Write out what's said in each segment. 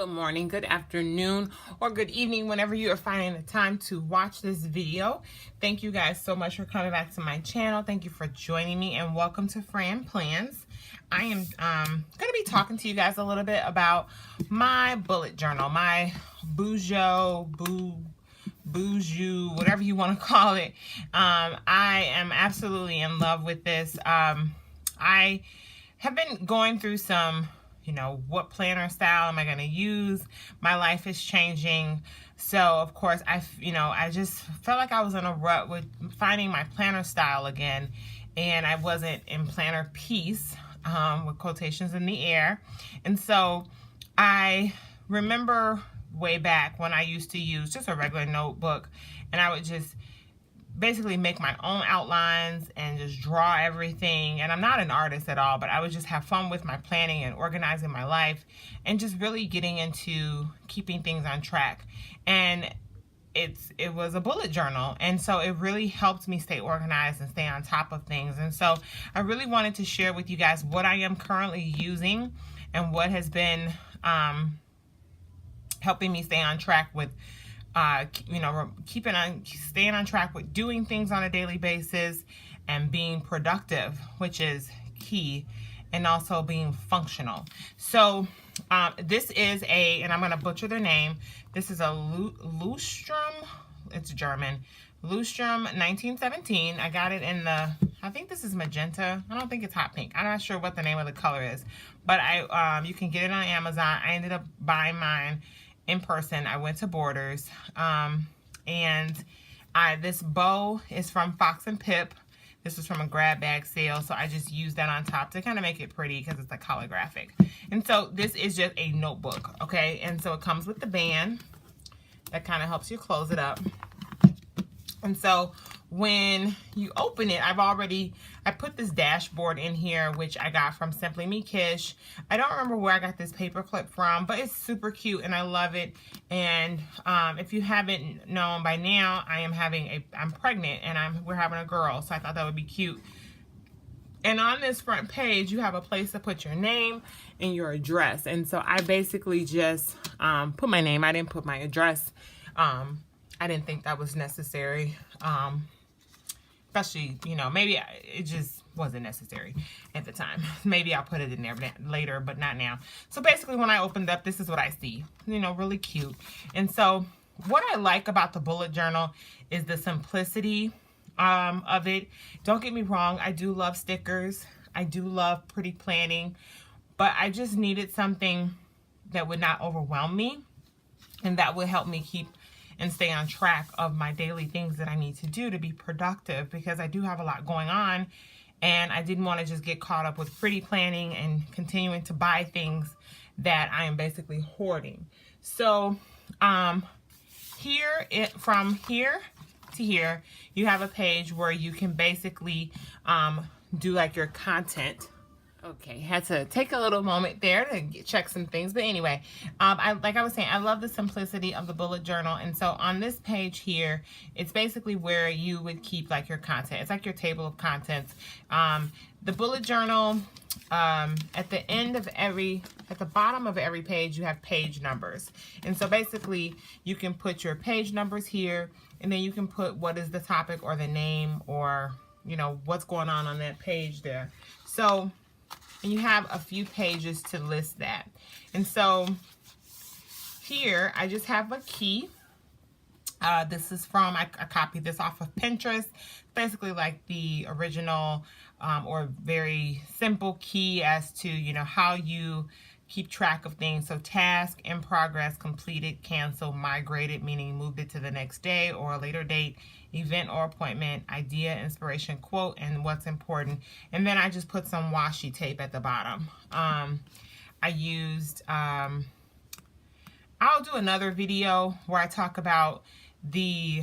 Good morning, good afternoon, or good evening whenever you are finding the time to watch this video. Thank you guys so much for coming back to my channel. Thank you for joining me, and welcome to Fran Plans. I am going to be talking to you guys a little bit about my bullet journal, my Bujo, whatever you want to call it. I am absolutely in love with this. I have been going through some, what planner style am I going to use? My life is changing. So, of course, I just felt like I was in a rut with finding my planner style again. And I wasn't in planner peace, with quotations in the air. And so I remember way back when I used to use just a regular notebook, and I would just basically make my own outlines and just draw everything. And I'm not an artist at all, but I would just have fun with my planning and organizing my life and just really getting into keeping things on track. And it was a bullet journal, and so it really helped me stay organized and stay on top of things. And so I really wanted to share with you guys what I am currently using and what has been helping me stay on track with staying on track with doing things on a daily basis and being productive, which is key, and also being functional. So this is and I'm going to butcher their name. This is a Lustrum, it's German, Lustrum 1917. I got it in I think this is magenta. I don't think it's hot pink. I'm not sure what the name of the color is, but you can get it on Amazon. I ended up buying mine in person. I went to Borders, and this bow is from Fox and Pip. This was from a grab bag sale, so I just used that on top to kind of make it pretty because it's like holographic. And so this is just a notebook, okay? And so it comes with the band that kind of helps you close it up. And so when you open it, I put this dashboard in here, which I got from Simply Me Kish. I don't remember where I got this paper clip from, but it's super cute and I love it. And if you haven't known by now, I'm pregnant and we're having a girl, so I thought that would be cute. And on this front page, you have a place to put your name and your address. And so I basically just put my name. I didn't put my address. I didn't think that was necessary, especially, maybe it just wasn't necessary at the time. Maybe I'll put it in there later, but not now. So basically when I opened up, this is what I see, really cute. And so what I like about the bullet journal is the simplicity of it. Don't get me wrong, I do love stickers. I do love pretty planning, but I just needed something that would not overwhelm me and that would help me keep and stay on track of my daily things that I need to do to be productive, because I do have a lot going on and I didn't want to just get caught up with pretty planning and continuing to buy things that I am basically hoarding. So from here to here, you have a page where you can basically do like your content. Okay, had to take a little moment there to check some things. But anyway, like I was saying, I love the simplicity of the bullet journal. And so on this page here, it's basically where you would keep like your content. It's like your table of contents. The bullet journal, at the bottom of every page, you have page numbers. And so basically you can put your page numbers here, and then you can put what is the topic or the name or, what's going on that page there. So, and you have a few pages to list that. And so here I just have a key. This is I copied this off of Pinterest. Basically like the original or very simple key as to, how you keep track of things. So task, in progress, completed, canceled, migrated, meaning moved it to the next day or a later date, event or appointment, idea, inspiration, quote, and what's important. And then I just put some washi tape at the bottom. I used, I'll do another video where I talk about the,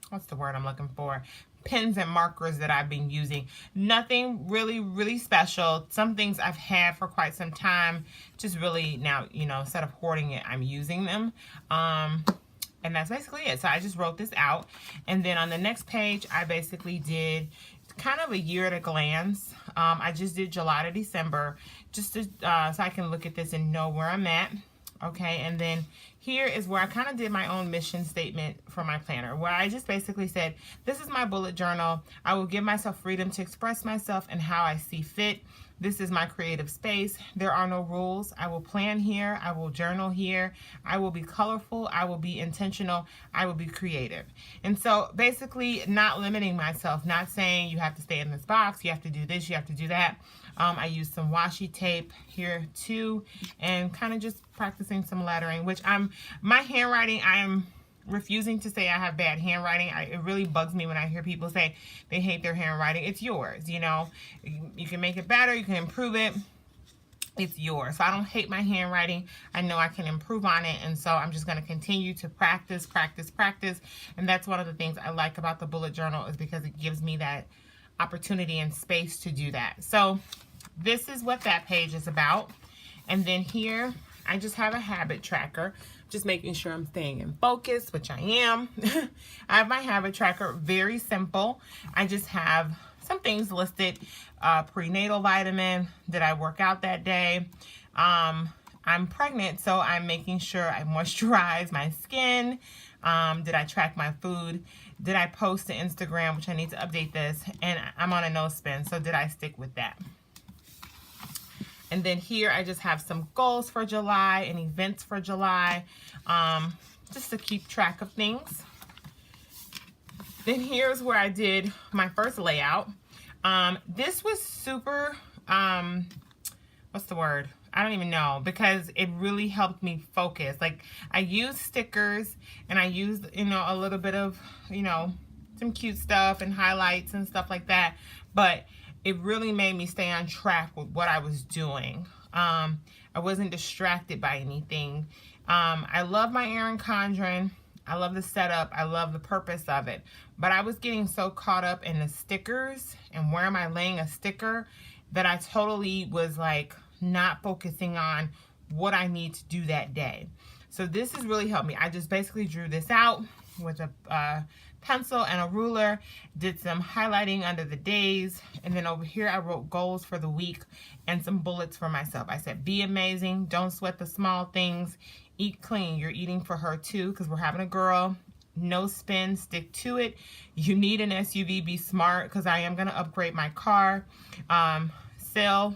what's the word I'm looking for? Pens and markers that I've been using. Nothing really special. Some things I've had for quite some time. Just really now, instead of hoarding it, I'm using them. And that's basically it. So I just wrote this out. And then on the next page, I basically did kind of a year at a glance. I just did July to December, just to, so I can look at this and know where I'm at. Okay, and then here is where I kind of did my own mission statement for my planner, where I just basically said, this is my bullet journal. I will give myself freedom to express myself and how I see fit. This is my creative space. There are no rules. I will plan here. I will journal here. I will be colorful. I will be intentional. I will be creative. And so basically not limiting myself, not saying you have to stay in this box, you have to do this, you have to do that. I used some washi tape here too, and kind of just practicing some lettering, which my handwriting, I'm refusing to say I have bad handwriting. It really bugs me when I hear people say they hate their handwriting. It's yours, you know. You can make it better, you can improve it. It's yours. So I don't hate my handwriting. I know I can improve on it, and so I'm just going to continue to practice. And that's one of the things I like about the bullet journal, is because it gives me that opportunity and space to do that. So this is what that page is about. And then here I just have a habit tracker, just making sure I'm staying in focus, which I am. I have my habit tracker, very simple. I just have some things listed. Prenatal vitamin, did I work out that day? I'm pregnant, so I'm making sure I moisturize my skin. Did I track my food? Did I post to Instagram, which I need to update this? And I'm on a no spin, so did I stick with that? And then here I just have some goals for July and events for July, just to keep track of things. Then here's where I did my first layout. This was super, what's the word? I don't even know, because it really helped me focus. Like, I used stickers, and I used, you know, a little bit of, you know, some cute stuff and highlights and stuff like that. But it really made me stay on track with what I was doing. I wasn't distracted by anything. I love my Erin Condren. I love the setup. I love the purpose of it. But I was getting so caught up in the stickers and where am I laying a sticker that I totally was like not focusing on what I need to do that day. So this has really helped me. I just basically drew this out with a pencil and a ruler, did some highlighting under the days, and then over here I wrote goals for the week and some bullets for myself. I said, be amazing, don't sweat the small things, eat clean. You're eating for her too, because we're having a girl. No spin, stick to it. You need an SUV, be smart, because I am going to upgrade my car. Sell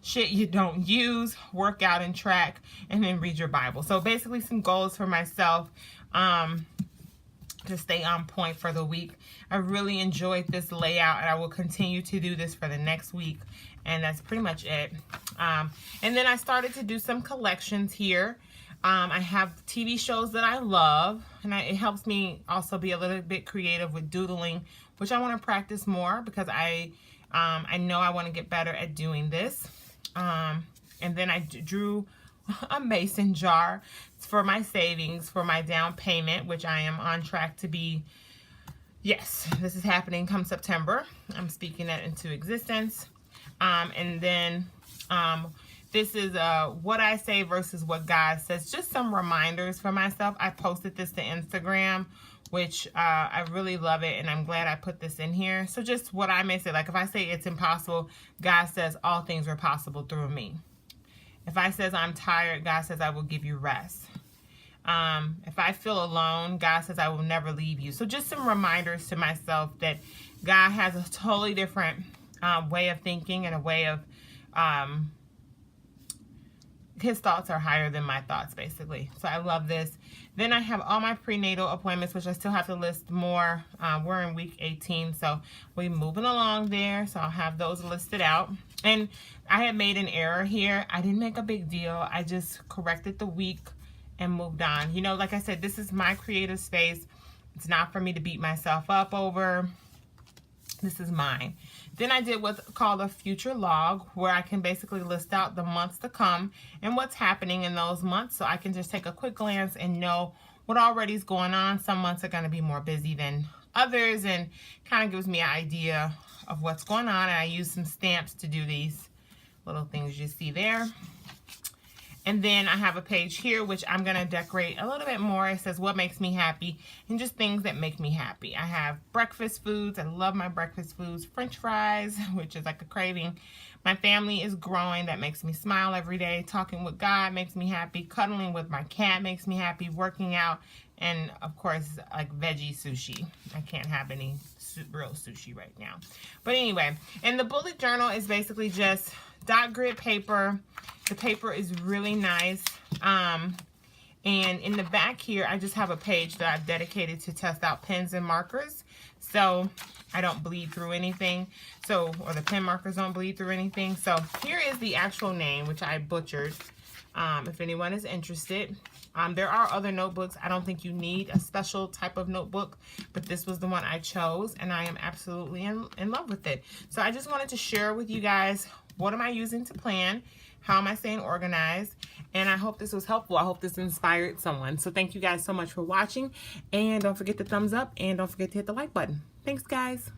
shit you don't use, work out and track, and then read your Bible. So basically some goals for myself to stay on point for the week. I really enjoyed this layout, and I will continue to do this for the next week. And that's pretty much it. And then I started to do some collections here. I have TV shows that I love, and it helps me also be a little bit creative with doodling, which I want to practice more, because I know I want to get better at doing this. And then I drew a mason jar for my savings, for my down payment, which I am on track to be. Yes, this is happening come September. I'm speaking that into existence. And then this is what I say versus what God says. Just some reminders for myself. I posted this to Instagram, which I really love it, and I'm glad I put this in here. So just what I may say, like if I say it's impossible, God says all things are possible through me. If I says I'm tired, God says I will give you rest. If I feel alone, God says I will never leave you. So just some reminders to myself that God has a totally different way of thinking, and a way of his thoughts are higher than my thoughts, basically. So I love this. Then I have all my prenatal appointments, which I still have to list more. We're in week 18, so we're moving along there. So I'll have those listed out. And I had made an error here. I didn't make a big deal. I just corrected the week and moved on. You know, like I said, this is my creative space. It's not for me to beat myself up over. This is mine. Then I did what's called a future log, where I can basically list out the months to come and what's happening in those months, so I can just take a quick glance and know what already is going on. Some months are going to be more busy than others, and kind of gives me an idea of what's going on. And I use some stamps to do these little things you see there. And then I have a page here, which I'm going to decorate a little bit more. It says what makes me happy and just things that make me happy. I have breakfast foods. I love my breakfast foods. French fries, which is like a craving. My family is growing. That makes me smile every day. Talking with God makes me happy. Cuddling with my cat makes me happy. Working out. And of course, like veggie sushi. I can't have any real sushi right now. But anyway, and the bullet journal is basically just dot grid paper. The paper is really nice. And in the back here, I just have a page that I've dedicated to test out pens and markers. So I don't bleed through anything. So, or the pen markers don't bleed through anything. So here is the actual name, which I butchered. If anyone is interested. There are other notebooks. I don't think you need a special type of notebook, but this was the one I chose, and I am absolutely in love with it. So I just wanted to share with you guys, what am I using to plan? How am I staying organized? And I hope this was helpful. I hope this inspired someone. So thank you guys so much for watching, and don't forget the thumbs up, and don't forget to hit the like button. Thanks, guys.